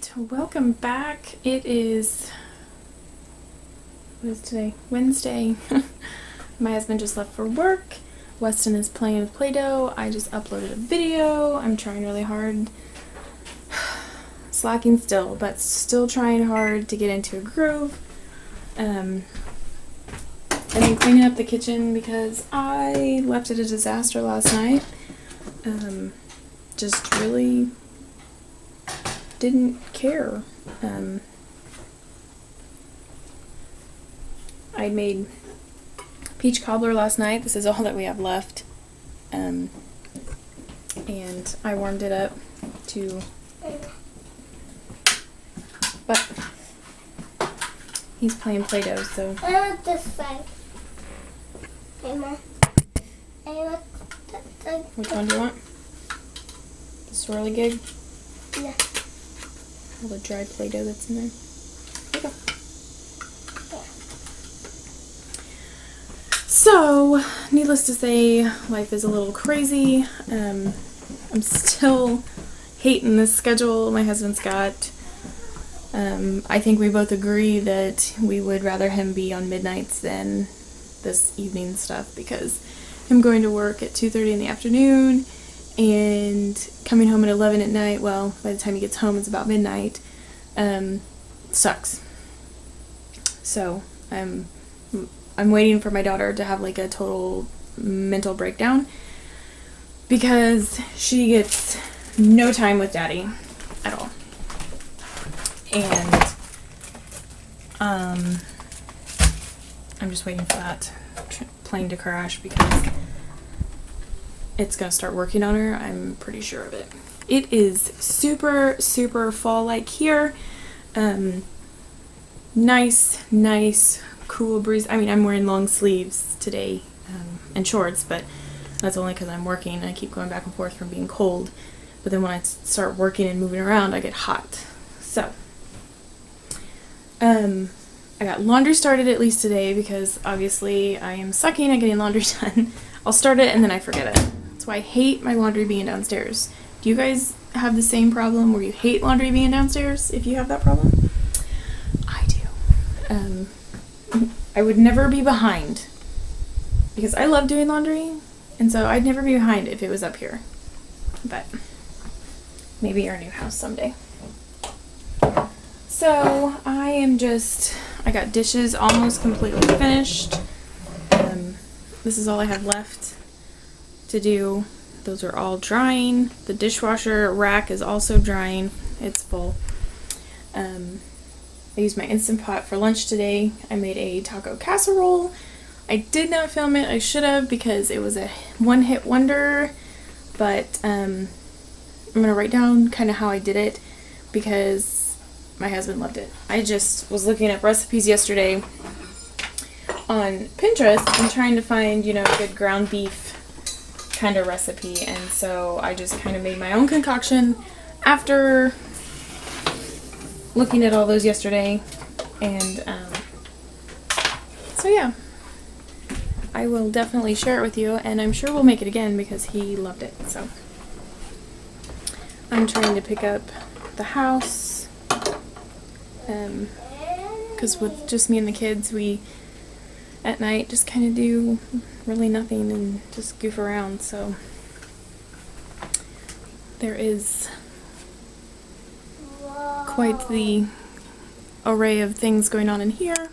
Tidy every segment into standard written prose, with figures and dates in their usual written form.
Alright, welcome back. It is, what is today? Wednesday. My husband just left for work. Weston is playing with Play-Doh. I just uploaded a video. I'm trying really hard. Slacking still, but still trying hard to get into a groove. And then cleaning up the kitchen because I left it a disaster last night. Just really didn't care. I made peach cobbler last night. This is all that we have left. And I warmed it up to, but he's playing Play-Doh, so. I want this side. Mama. I want that side. Which one do you want? The swirly gig? Yeah. All the dry Play-Doh that's in there. Okay. So, needless to say, life is a little crazy. I'm still hating this schedule my husband's got. I think we both agree that we would rather him be on midnights than this evening stuff, because him going to work at 2:30 in the afternoon and coming home at 11 at night, well, by the time he gets home it's about midnight, sucks. So I'm waiting for my daughter to have like a total mental breakdown, because she gets no time with daddy at all. And I'm just waiting for that plane to crash, because it's gonna start working on her. I'm pretty sure of it. It is super, super fall-like here. Nice, cool breeze. I mean, I'm wearing long sleeves today and shorts, but that's only because I'm working and I keep going back and forth from being cold. But then when I start working and moving around, I get hot. So, I got laundry started at least today, because obviously I am sucking at getting laundry done. I'll start it and then I forget it. That's why I hate my laundry being downstairs. Do you guys have the same problem where you hate laundry being downstairs, if you have that problem? I do. I would never be behind, because I love doing laundry, and so I'd never be behind if it was up here. But maybe our new house someday. So I got dishes almost completely finished. This is all I have left to do. Those are all drying. The dishwasher rack is also drying. It's full. I used my Instant Pot for lunch today. I made a taco casserole. I did not film it. I should have, because it was a one-hit wonder. But I'm going to write down kind of how I did it, because my husband loved it. I just was looking up recipes yesterday on Pinterest and trying to find, a good ground beef kind of recipe. And so I just kind of made my own concoction after looking at all those yesterday. And so yeah, I will definitely share it with you, and I'm sure we'll make it again because he loved it. So I'm trying to pick up the house, because with just me and the kids, we at night just kind of do really nothing and just goof around. So there is quite the array of things going on in here,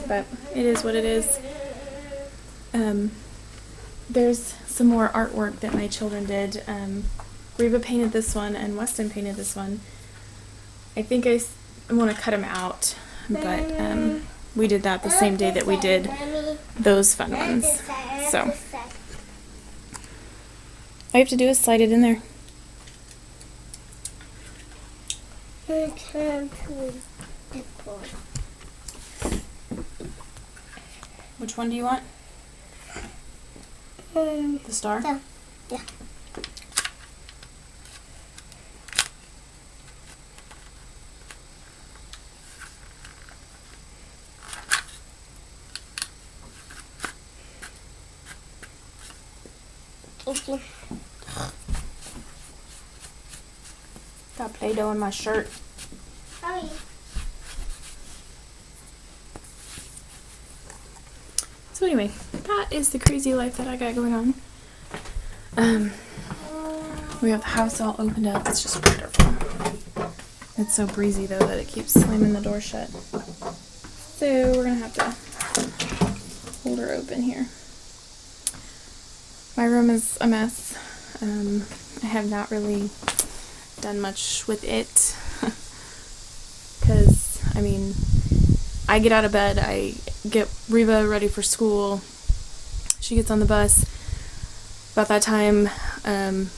but it is what it is. There's some more artwork that my children did. Reba painted this one and Weston painted this one. I think I want to cut them out, but we did that the same day that we did those fun ones. So all you have to do is slide it in there. Which one do you want? The star? Yeah. That Got Play-Doh in my shirt. Sorry. So anyway, that is the crazy life that I got going on. We have the house all opened up. It's just wonderful. It's so breezy though that it keeps slamming the door shut. So we're gonna have to hold her open here. My room is a mess. I have not really done much with it because, I mean, I get out of bed, I get Reba ready for school, she gets on the bus. About that time,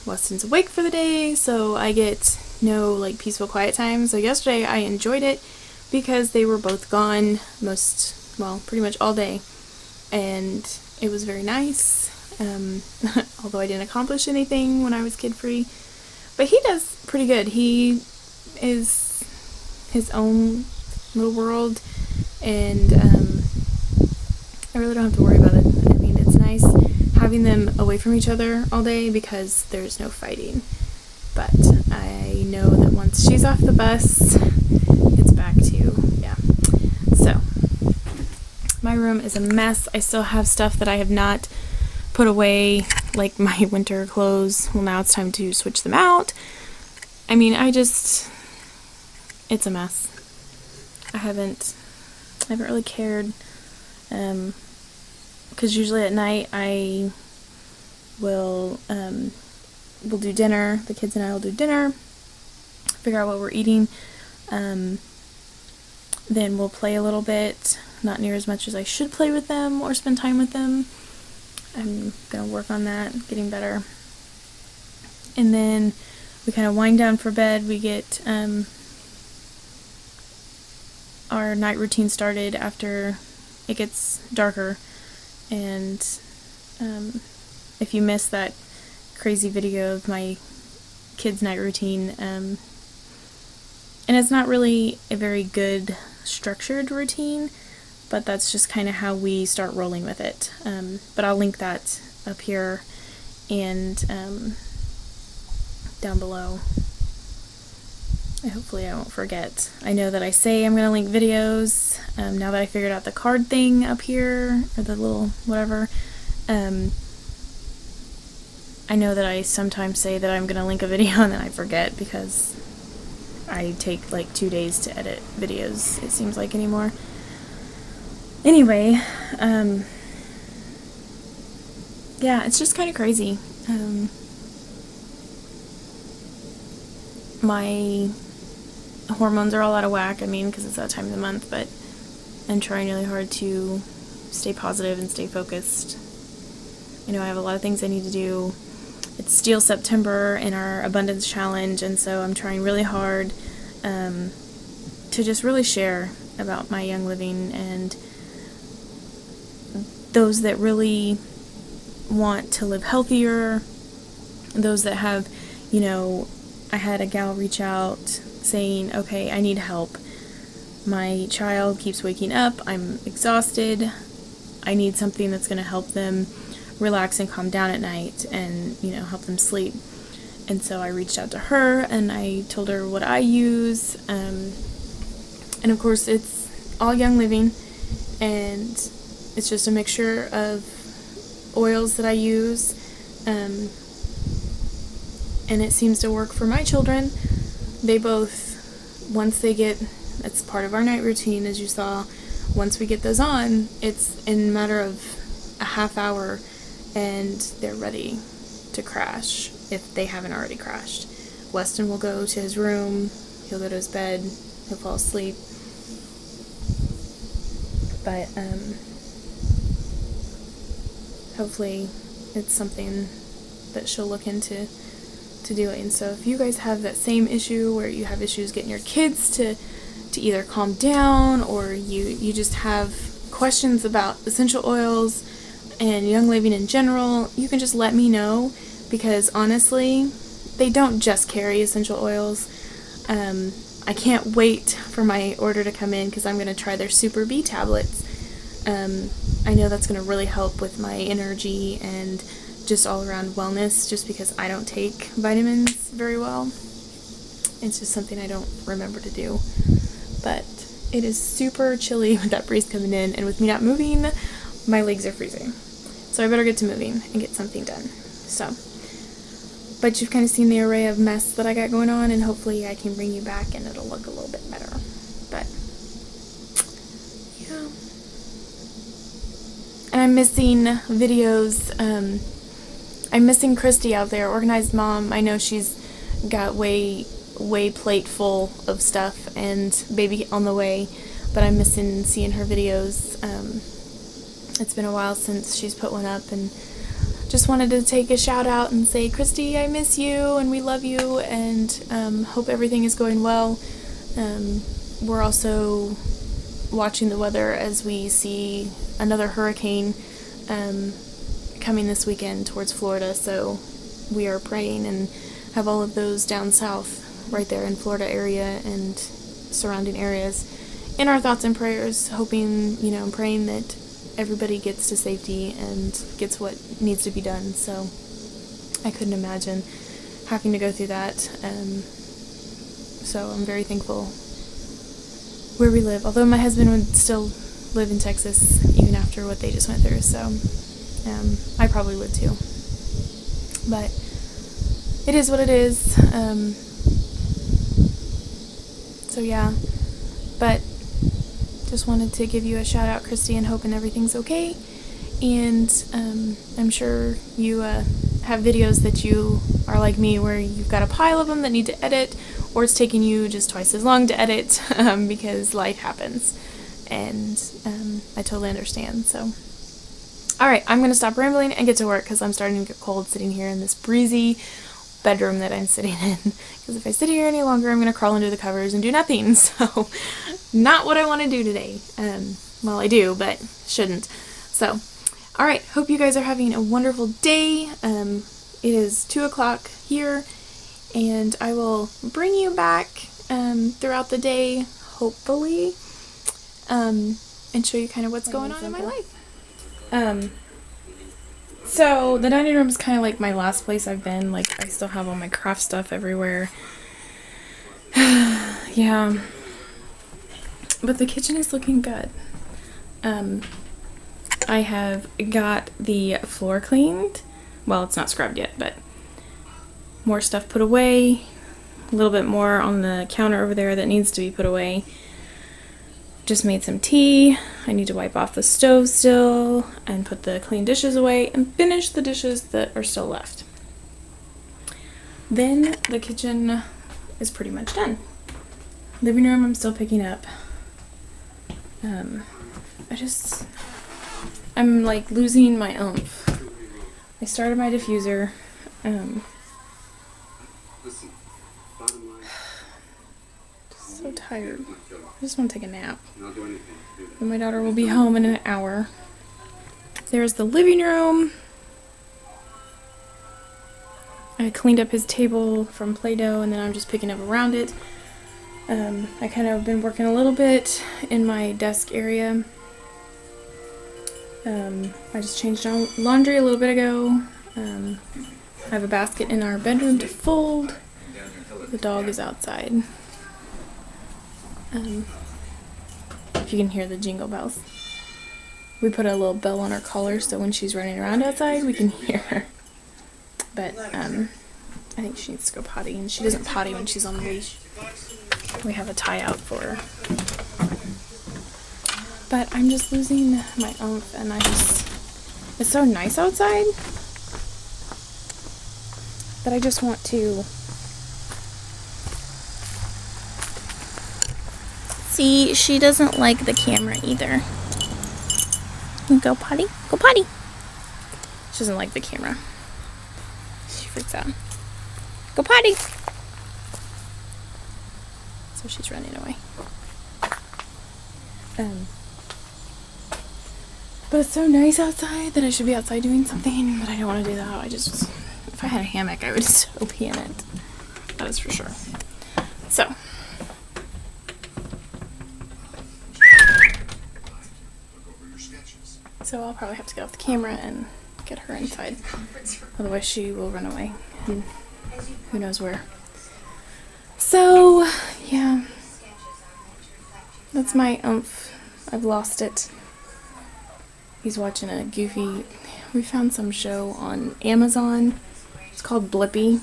Weston's awake for the day, so I get no like peaceful quiet time. So yesterday I enjoyed it because they were both gone pretty much all day, and it was very nice. Although I didn't accomplish anything when I was kid-free, but he does pretty good. He is his own little world, and I really don't have to worry about it. I mean, it's nice having them away from each other all day because there's no fighting. But I know that once she's off the bus, it's back to, yeah. So, my room is a mess. I still have stuff that I have not put away, like my winter clothes. Well, now it's time to switch them out. I mean, it's a mess. I haven't really cared, because usually at night I will, we'll do dinner, the kids and I will do dinner, figure out what we're eating, then we'll play a little bit, not near as much as I should play with them or spend time with them. I'm gonna work on that, getting better. And then we kind of wind down for bed. We get our night routine started after it gets darker. And if you missed that crazy video of my kids' night routine, and it's not really a very good structured routine, but that's just kind of how we start rolling with it. But I'll link that up here and down below. Hopefully I won't forget. I know that I say I'm going to link videos. Now that I figured out the card thing up here, or the little whatever, I know that I sometimes say that I'm going to link a video and then I forget because I take like 2 days to edit videos, it seems like, anymore. Anyway, yeah, it's just kind of crazy. My hormones are all out of whack, I mean, because it's that time of the month, but I'm trying really hard to stay positive and stay focused. You know, I have a lot of things I need to do. It's still September in our abundance challenge, and so I'm trying really hard to just really share about my young living, and those that really want to live healthier, those that have, you know, I had a gal reach out saying, okay, I need help. My child keeps waking up, I'm exhausted, I need something that's going to help them relax and calm down at night and, you know, help them sleep. And so I reached out to her and I told her what I use, and of course it's all Young Living, and it's just a mixture of oils that I use, and it seems to work for my children. They both, once they get, it's part of our night routine, as you saw, once we get those on, it's in a matter of a half hour and they're ready to crash if they haven't already crashed. Weston will go to his room, he'll go to his bed, he'll fall asleep. But hopefully it's something that she'll look into doing. So if you guys have that same issue where you have issues getting your kids to either calm down, or you just have questions about essential oils and Young Living in general, you can just let me know, because honestly, they don't just carry essential oils. I can't wait for my order to come in because I'm going to try their Super B tablets. I know that's going to really help with my energy and just all around wellness, just because I don't take vitamins very well. It's just something I don't remember to do. But it is super chilly with that breeze coming in, and with me not moving, my legs are freezing. So I better get to moving and get something done. So, but you've kind of seen the array of mess that I got going on, and hopefully I can bring you back and it'll look a little bit better. But, yeah. And I'm missing videos. I'm missing Christy out there, Organized Mom. I know she's got way plate full of stuff and baby on the way, but I'm missing seeing her videos. It's been a while since she's put one up, and just wanted to take a shout out and say, Christy, I miss you and we love you, and hope everything is going well. We're also watching the weather as we see another hurricane coming this weekend towards Florida, so we are praying and have all of those down south right there in Florida area and surrounding areas in our thoughts and prayers, hoping, and praying that everybody gets to safety and gets what needs to be done. So I couldn't imagine having to go through that. So I'm very thankful where we live, although my husband would still live in Texas even after what they just went through, so I probably would too. But it is what it is. So yeah, but just wanted to give you a shout out, Christy, and hoping everything's okay. And I'm sure you have videos that you are like me, where you've got a pile of them that need to edit, or it's taking you just twice as long to edit because life happens. And I totally understand. So, alright, I'm going to stop rambling and get to work because I'm starting to get cold sitting here in this breezy bedroom that I'm sitting in, because if I sit here any longer I'm going to crawl under the covers and do nothing. So not what I want to do today. Well, I do, but shouldn't. So alright, hope you guys are having a wonderful day. It is 2 o'clock here, and I will bring you back throughout the day, hopefully, and show you kind of what's going on in my life. So the dining room is kind of like my last place I've been. Like, I still have all my craft stuff everywhere. Yeah. But the kitchen is looking good. I have got the floor cleaned. Well, it's not scrubbed yet, but more stuff put away. A little bit more on the counter over there that needs to be put away. Just made some tea. I need to wipe off the stove still and put the clean dishes away and finish the dishes that are still left. Then the kitchen is pretty much done. Living room I'm still picking up. I'm like losing my oomph. I started my diffuser. So tired. I just want to take a nap. And my daughter will be home in an hour. There's the living room. I cleaned up his table from Play-Doh, and then I'm just picking up around it. I kind of been working a little bit in my desk area. I just changed laundry a little bit ago. I have a basket in our bedroom to fold. The dog is outside. If you can hear the jingle bells. We put a little bell on her collar so when she's running around outside we can hear her. But I think she needs to go potty, and she doesn't potty when she's on the leash. We have a tie out for her. But I'm just losing my oomph, and it's so nice outside that I just want to see. She doesn't like the camera either. Go potty. Go potty. She doesn't like the camera. She freaks out. Go potty. So she's running away. But it's so nice outside that I should be outside doing something, but I don't want to do that. If I had a hammock, I would so be in it. That is for sure. So. So I'll probably have to get off the camera and get her inside. Otherwise she will run away. And who knows where. So, yeah. That's my oomph. I've lost it. He's watching a goofy... We found some show on Amazon. It's called Blippi.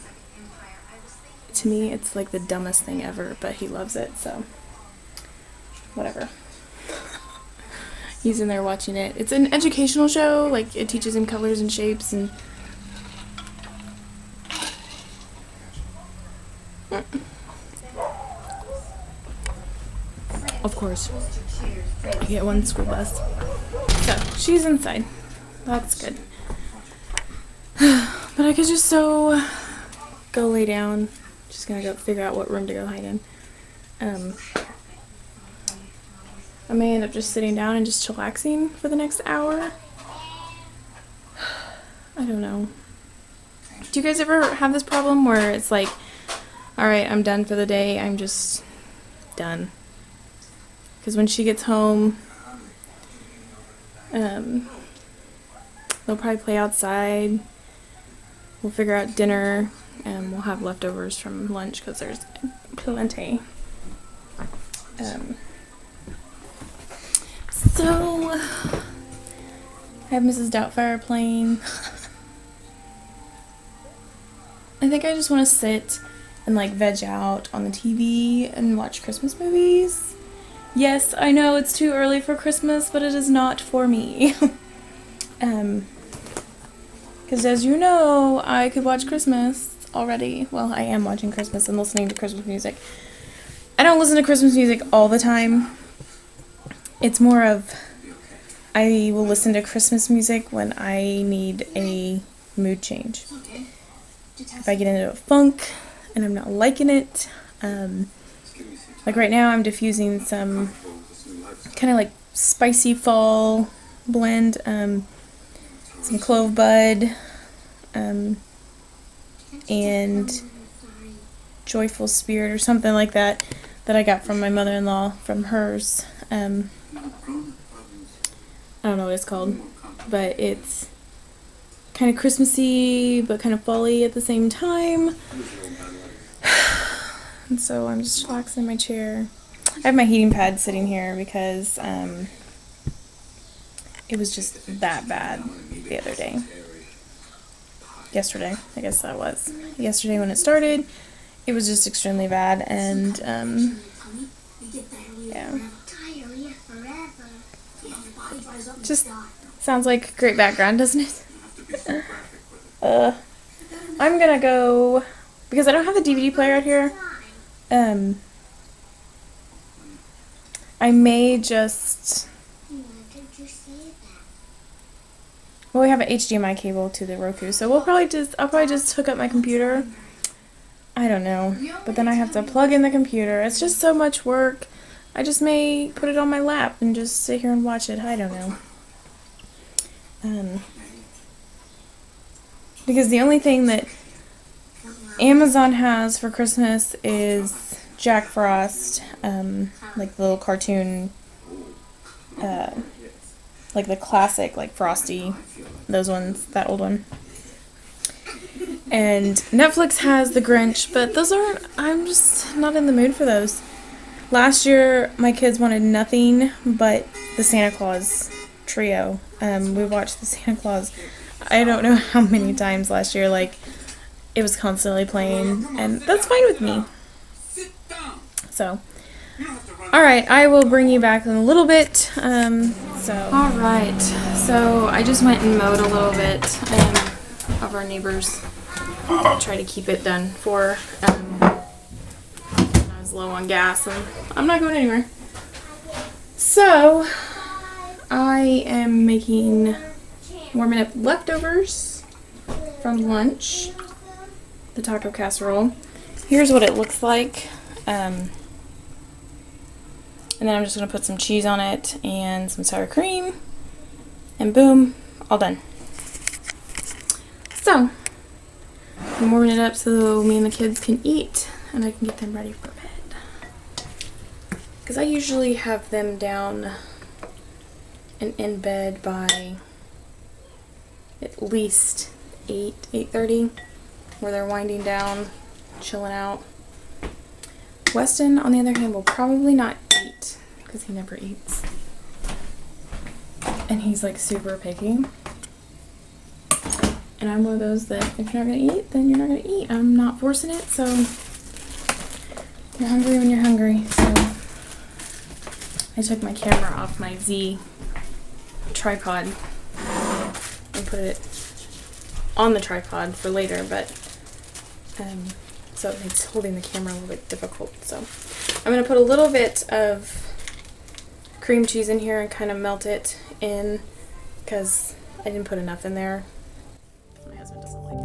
To me, it's like the dumbest thing ever, but he loves it, so... Whatever. He's in there watching it. It's an educational show. Like, it teaches him colors and shapes and... Of course. I get one school bus. So, she's inside. That's good. But I could just so go lay down. Just gonna go figure out what room to go hide in. I may end up just sitting down and just chillaxing for the next hour. I don't know. Do you guys ever have this problem where it's like, alright, I'm done for the day, I'm just done? Because when she gets home, they'll probably play outside. We'll figure out dinner, and we'll have leftovers from lunch because there's plenty. So, I have Mrs. Doubtfire playing. I think I just want to sit and like veg out on the TV and watch Christmas movies. Yes, I know it's too early for Christmas, but it is not for me. Because as you know, I could watch Christmas already. Well, I am watching Christmas and listening to Christmas music. I don't listen to Christmas music all the time. It's more of, I will listen to Christmas music when I need a mood change. If I get into a funk and I'm not liking it, like right now I'm diffusing some kind of like spicy fall blend, some clove bud, and joyful spirit or something like that I got from my mother-in-law from hers. I don't know what it's called, but it's kind of Christmassy but kind of fall-y at the same time. And so I'm just relaxing in my chair. I have my heating pad sitting here because it was just that bad the other day. Yesterday, I guess that was. Yesterday when it started, it was just extremely bad, and yeah. Just sounds like a great background, doesn't it? I'm gonna go, because I don't have the DVD player out here, I may just, well, we have an HDMI cable to the Roku, so I'll probably just hook up my computer. I don't know, but then I have to plug in the computer. It's just so much work. I just may put it on my lap and just sit here and watch it. I don't know. Because the only thing that Amazon has for Christmas is Jack Frost, like the little cartoon, like the classic, like Frosty, those ones, that old one. And Netflix has The Grinch, but those aren't, I'm just not in the mood for those. Last year, my kids wanted nothing but the Santa Claus trio. We watched the Santa Claus, I don't know how many times last year, like, it was constantly playing, and that's fine with me. So, alright, I will bring you back in a little bit. Alright, so I just went and mowed a little bit of our neighbors. Try to keep it done for I was low on gas, and I'm not going anywhere. So I am warming up leftovers from lunch, the taco casserole. Here's what it looks like, and then I'm just going to put some cheese on it and some sour cream, and boom, all done. So I'm warming it up so me and the kids can eat and I can get them ready for bed. Because I usually have them down and in bed by at least 8:30, where they're winding down, chilling out. Weston, on the other hand, will probably not eat because he never eats. And he's like super picky. And I'm one of those that if you're not going to eat, then you're not going to eat. I'm not forcing it, so you're hungry when you're hungry. So I took my camera off my Z tripod and put it on the tripod for later, but so it makes holding the camera a little bit difficult. So I'm going to put a little bit of cream cheese in here and kind of melt it in because I didn't put enough in there. My husband doesn't like it.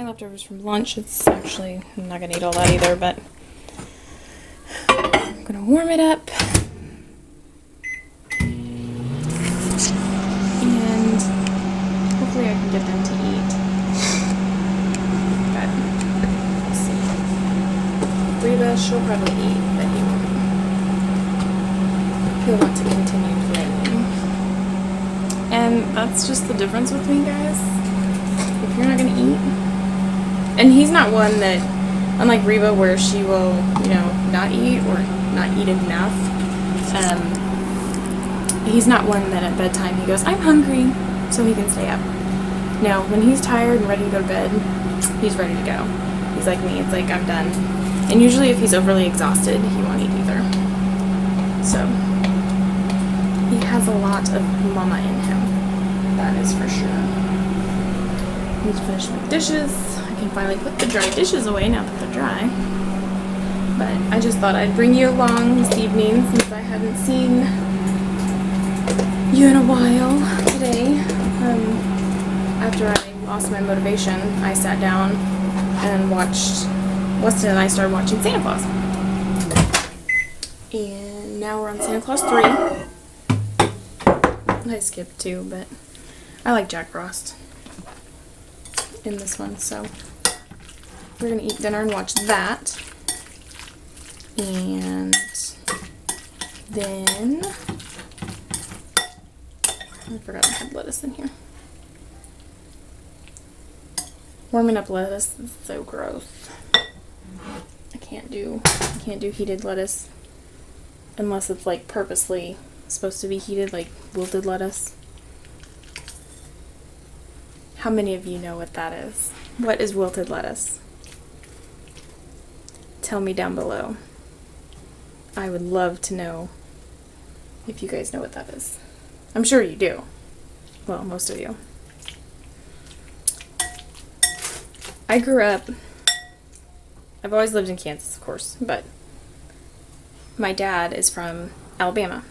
Leftovers from lunch. It's actually, I'm not gonna eat all that either, but I'm gonna warm it up and hopefully I can get them to eat. But we'll see. Reba, she'll probably eat, but he won't. He'll want to continue playing. And that's just the difference with me, guys. If you're not gonna eat, and he's not one that, unlike Reba, where she will, you know, not eat or not eat enough. He's not one that at bedtime he goes, I'm hungry, so he can stay up. No, when he's tired and ready to go to bed, he's ready to go. He's like me, it's like, I'm done. And usually if he's overly exhausted, he won't eat either. So, he has a lot of mama in him. That is for sure. I need to finish my dishes. I can finally put the dry dishes away now that they're dry. But I just thought I'd bring you along this evening since I haven't seen you in a while today. After I lost my motivation, I sat down and watched, Weston and I started watching Santa Claus. And now we're on Santa Claus 3. I skipped 2, but I like Jack Frost in this one, so we're gonna eat dinner and watch that. And then I forgot I had lettuce in here. Warming up lettuce is so gross. I can't do heated lettuce unless it's like purposely supposed to be heated, like wilted lettuce. How many of you know what that is? What is wilted lettuce? Tell me down below. I would love to know if you guys know what that is. I'm sure you do. Well, most of you. I grew up, I've always lived in Kansas, of course, but my dad is from Alabama.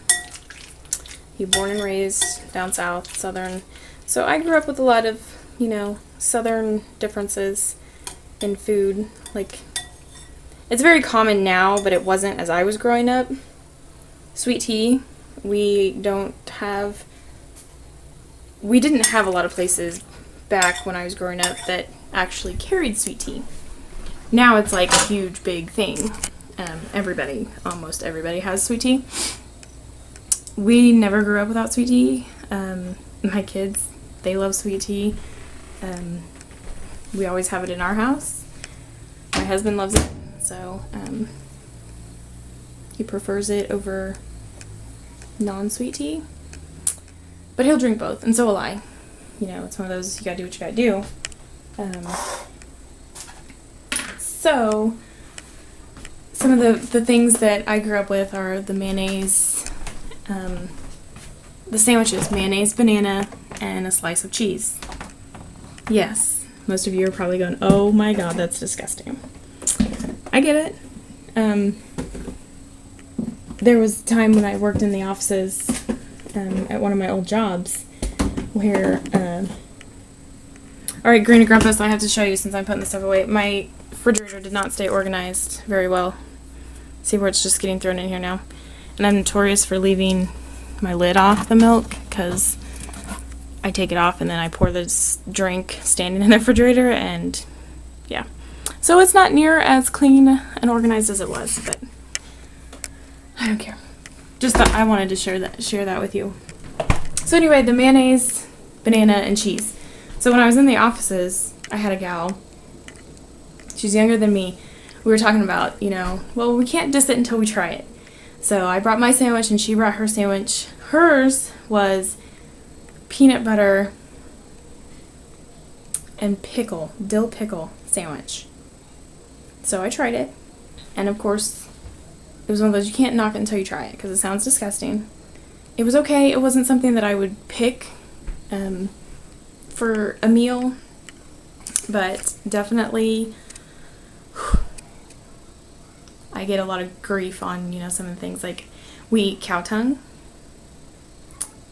He was born and raised down south, southern. So I grew up with a lot of, you know, southern differences in food. Like, it's very common now, but it wasn't as I was growing up. Sweet tea, we didn't have a lot of places back when I was growing up that actually carried sweet tea. Now it's like a huge, big thing. Almost everybody has sweet tea. We never grew up without sweet tea. My kids, they love sweet tea. We always have it in our house. My husband loves it, so he prefers it over non-sweet tea. But he'll drink both, and so will I. You know, it's one of those, you gotta do what you gotta do. So, some of the things that I grew up with are the mayonnaise, the sandwiches, mayonnaise, banana, and a slice of cheese. Yes, most of you are probably going, oh my god, that's disgusting. I get it. There was a time when I worked in the offices at one of my old jobs where, alright, Granny Grumpus, I have to show you since I'm putting this stuff away. My refrigerator did not stay organized very well. See where it's just getting thrown in here now? And I'm notorious for leaving my lid off the milk because I take it off and then I pour this drink standing in the refrigerator, and yeah. So it's not near as clean and organized as it was, but I don't care. Just thought I wanted to share that with you. So anyway, the mayonnaise, banana, and cheese. So when I was in the offices, I had a gal. She's younger than me. We were talking about, well, we can't diss it until we try it. So I brought my sandwich and she brought her sandwich. Hers was peanut butter and dill pickle sandwich. So I tried it. And of course, it was one of those you can't knock it until you try it because it sounds disgusting. It was okay. It wasn't something that I would pick for a meal, but definitely I get a lot of grief on, some of the things. Like, we eat cow tongue.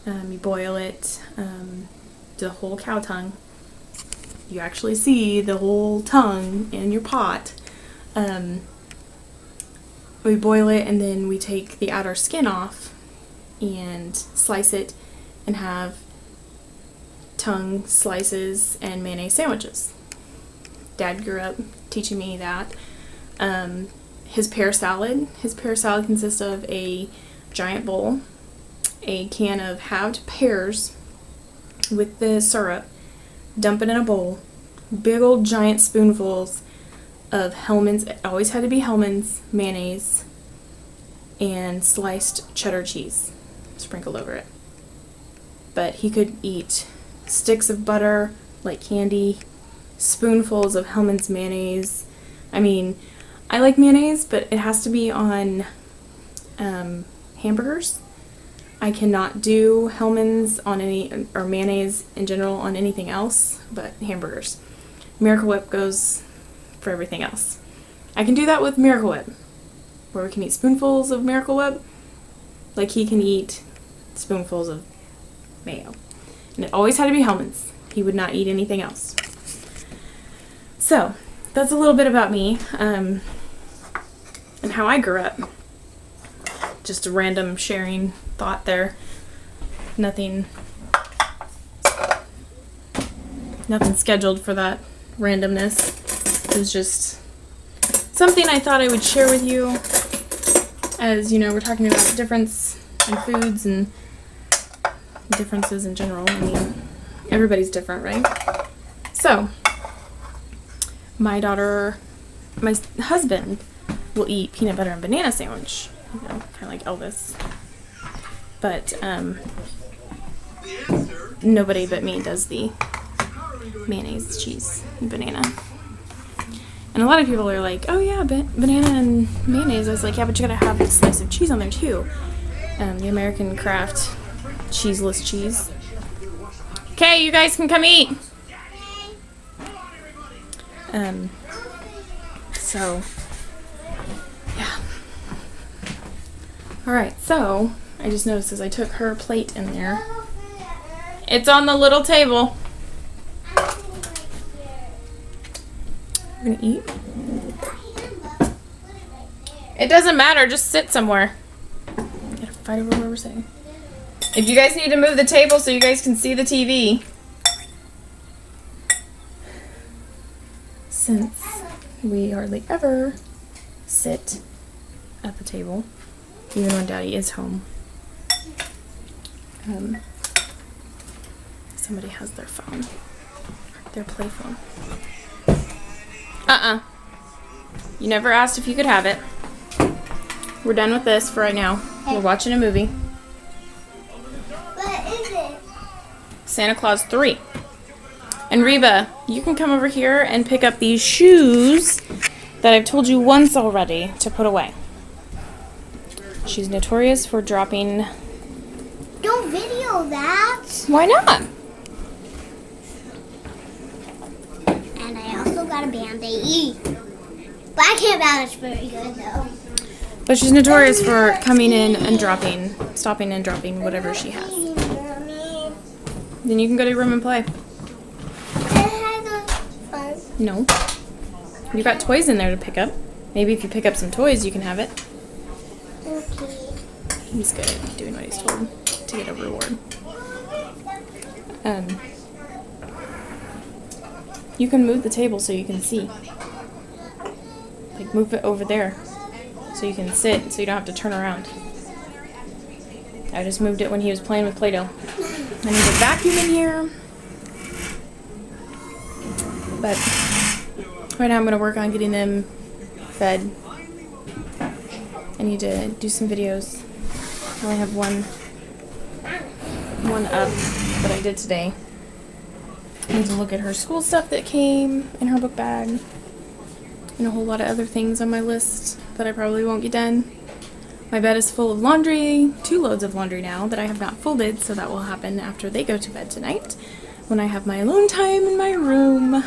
You boil it, the whole cow tongue. You actually see the whole tongue in your pot. We boil it and then we take the outer skin off and slice it and have tongue slices and mayonnaise sandwiches. Dad grew up teaching me that. His pear salad consists of a giant bowl, a can of halved pears with the syrup, dump it in a bowl, big old giant spoonfuls of Hellmann's, it always had to be Hellmann's mayonnaise, and sliced cheddar cheese sprinkled over it. But he could eat sticks of butter like candy, spoonfuls of Hellmann's mayonnaise. I mean, I like mayonnaise, but it has to be on hamburgers. I cannot do Hellmann's on or mayonnaise in general on anything else but hamburgers. Miracle Whip goes for everything else. I can do that with Miracle Whip, where we can eat spoonfuls of Miracle Whip, like he can eat spoonfuls of mayo. And it always had to be Hellmann's. He would not eat anything else. So, that's a little bit about me, and how I grew up. Just a random sharing thought there. Nothing scheduled for that randomness. It was just something I thought I would share with you, as we're talking about difference in foods and differences in general. I mean, everybody's different, right? So, my husband will eat peanut butter and banana sandwich, kind of like Elvis. But nobody but me does the mayonnaise, cheese, and banana. And a lot of people are like, oh yeah, banana and mayonnaise. I was like, yeah, but you gotta have a slice of cheese on there too. The American Kraft cheeseless cheese. Okay, you guys can come eat. So, yeah. Alright, so, I just noticed as I took her plate in there, it's on the little table. We're gonna eat? It doesn't matter, just sit somewhere. Gotta fight over what we're saying. If you guys need to move the table so you guys can see the TV. Since we hardly ever sit at the table, even when Daddy is home. Somebody has their phone. Their play phone. You never asked if you could have it. We're done with this for right now. We're watching a movie. What is it? Santa Claus 3. And Reba, you can come over here and pick up these shoes that I've told you once already to put away. She's notorious for dropping... Don't video that. Why not? And I also got a Band-Aid. But I can't balance very good though. But she's notorious for coming in and dropping, stopping and dropping whatever she has. Then you can go to your room and play. Can I have the phone? No. You got toys in there to pick up. Maybe if you pick up some toys, you can have it. Okay. He's good at doing what he's told to get a reward. You can move the table so you can see. Like move it over there so you can sit so you don't have to turn around. I just moved it when he was playing with Play-Doh. I need a vacuum in here. But right now I'm going to work on getting them fed. I need to do some videos. I only have one up that I did today. I need to look at her school stuff that came in her book bag. And a whole lot of other things on my list that I probably won't get done. My bed is full of laundry, 2 loads of laundry now that I have not folded, so that will happen after they go to bed tonight when I have my alone time in my room.